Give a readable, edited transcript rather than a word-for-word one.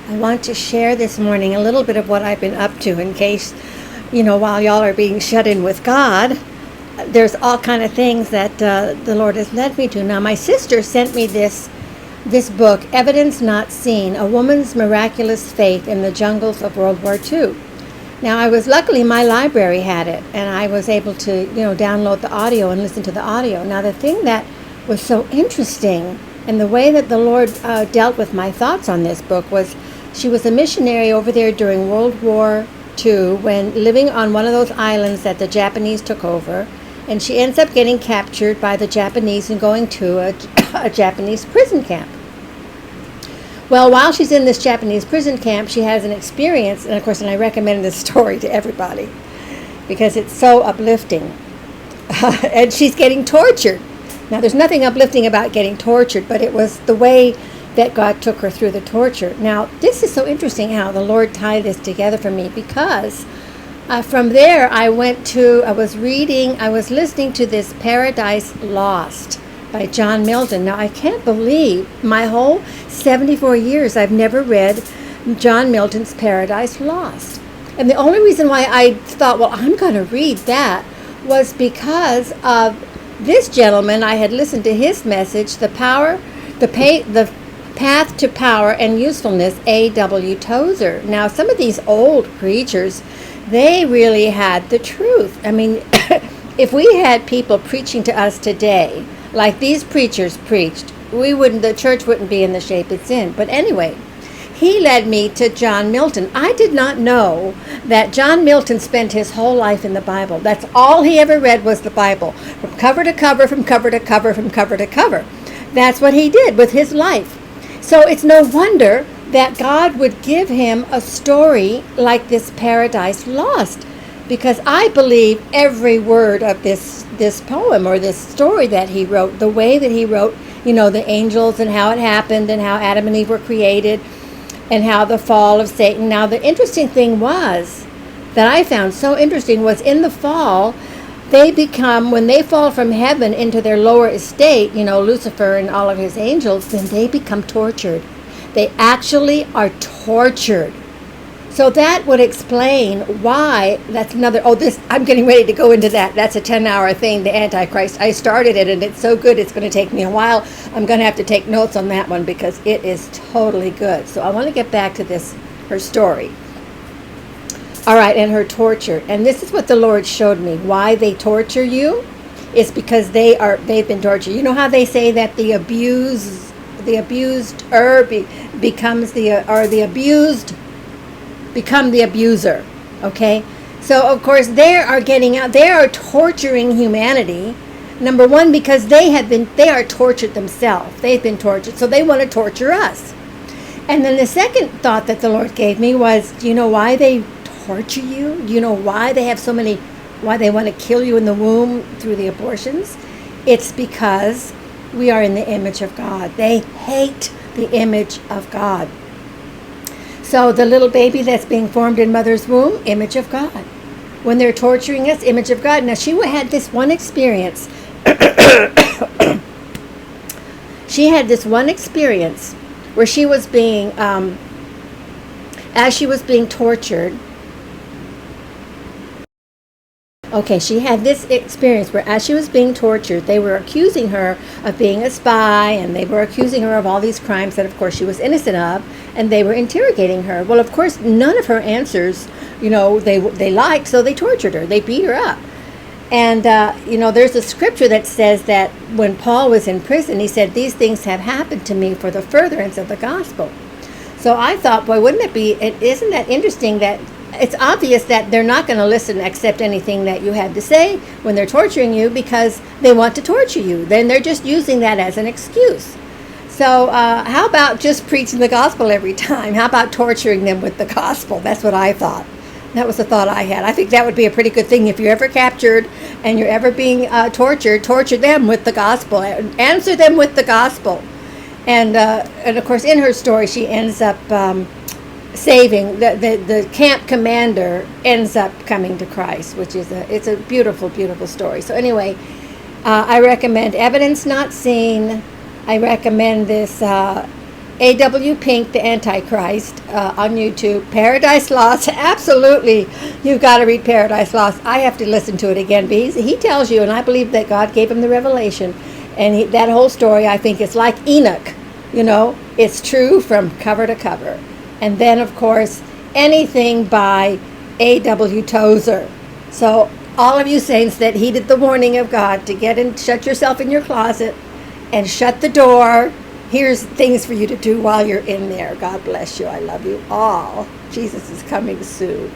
I want to share this morning a little bit of what I've been up to in case, while y'all are being shut in with God, there's all kind of things that the Lord has led me to. Now, my sister sent me this book, Evidence Not Seen, A Woman's Miraculous Faith in the Jungles of World War II. Now, luckily my library had it, and I was able to, download the audio and listen to the audio. Now, the thing that was so interesting and the way that the Lord dealt with my thoughts on this book was she was a missionary over there during World War II when living on one of those islands that the Japanese took over, and she ends up getting captured by the Japanese and going to a Japanese prison camp. Well, while she's in this Japanese prison camp, she has an experience, and of course, I recommend this story to everybody because it's so uplifting. And she's getting tortured. Now, there's nothing uplifting about getting tortured, but it was the way that God took her through the torture. Now, this is so interesting how the Lord tied this together for me because from there I was listening to this Paradise Lost by John Milton. Now, I can't believe my whole 74 years I've never read John Milton's Paradise Lost. And the only reason why I thought, well, I'm going to read that was because of this gentleman. I had listened to his message, the Path to Power and Usefulness, A.W. Tozer. Now, some of these old preachers, they really had the truth. I mean, if we had people preaching to us today, like these preachers preached, the church wouldn't be in the shape it's in. But anyway, he led me to John Milton. I did not know that John Milton spent his whole life in the Bible. That's all he ever read was the Bible, from cover to cover, from cover to cover, from cover to cover. That's what he did with his life. So it's no wonder that God would give him a story like this Paradise Lost, because I believe every word of this poem or this story that he wrote, the way that he wrote, the angels and how it happened and how Adam and Eve were created and how the fall of Satan. Now, the interesting thing was, that I found so interesting, was in the fall, when they fall from heaven into their lower estate, Lucifer and all of his angels, then they become tortured. They actually are tortured. So that would explain why, I'm getting ready to go into that. That's a 10-hour thing, the Antichrist. I started it, and it's so good, it's going to take me a while. I'm going to have to take notes on that one because it is totally good. So I want to get back to her story. All right, and her torture. And this is what the Lord showed me. Why they torture you is because they've been tortured. You know how they say that the abused become the abuser, okay? So, of course, they are torturing humanity, number one, because they are tortured themselves. They've been tortured, so they want to torture us. And then the second thought that the Lord gave me was, do you know why they torture you? Do you know why why they want to kill you in the womb through the abortions? It's because we are in the image of God. They hate the image of God. So the little baby that's being formed in mother's womb, image of God. When they're torturing us, image of God. Now, she had this one experience. She had this one experience where she was being, as she was being tortured. Okay, she had this experience where as she was being tortured, they were accusing her of being a spy, and they were accusing her of all these crimes that, of course, she was innocent of, and they were interrogating her. Well, of course, none of her answers, they liked, so they tortured her. They beat her up. And, there's a scripture that says that when Paul was in prison, he said, "These things have happened to me for the furtherance of the gospel." So I thought, boy, isn't that interesting that it's obvious that they're not going to listen, accept anything that you have to say when they're torturing you because they want to torture you. Then they're just using that as an excuse. So how about just preaching the gospel every time? How about torturing them with the gospel? That's what I thought. That was the thought I had. I think that would be a pretty good thing. If you're ever captured and you're ever being tortured, torture them with the gospel. Answer them with the gospel. And of course, in her story, she ends up saving the camp commander ends up coming to Christ, which is it's a beautiful, beautiful story. So anyway, I recommend Evidence Not Seen. I recommend this A.W. Pink, the Antichrist, on YouTube. Paradise Lost. Absolutely, you've got to read Paradise Lost. I have to listen to it again. But he tells you, and I believe that God gave him the revelation. And that whole story, I think, is like Enoch. It's true from cover to cover. And then, of course, anything by A.W. Tozer. So all of you saints that heeded the warning of God to get in, shut yourself in your closet and shut the door. Here's things for you to do while you're in there. God bless you. I love you all. Jesus is coming soon.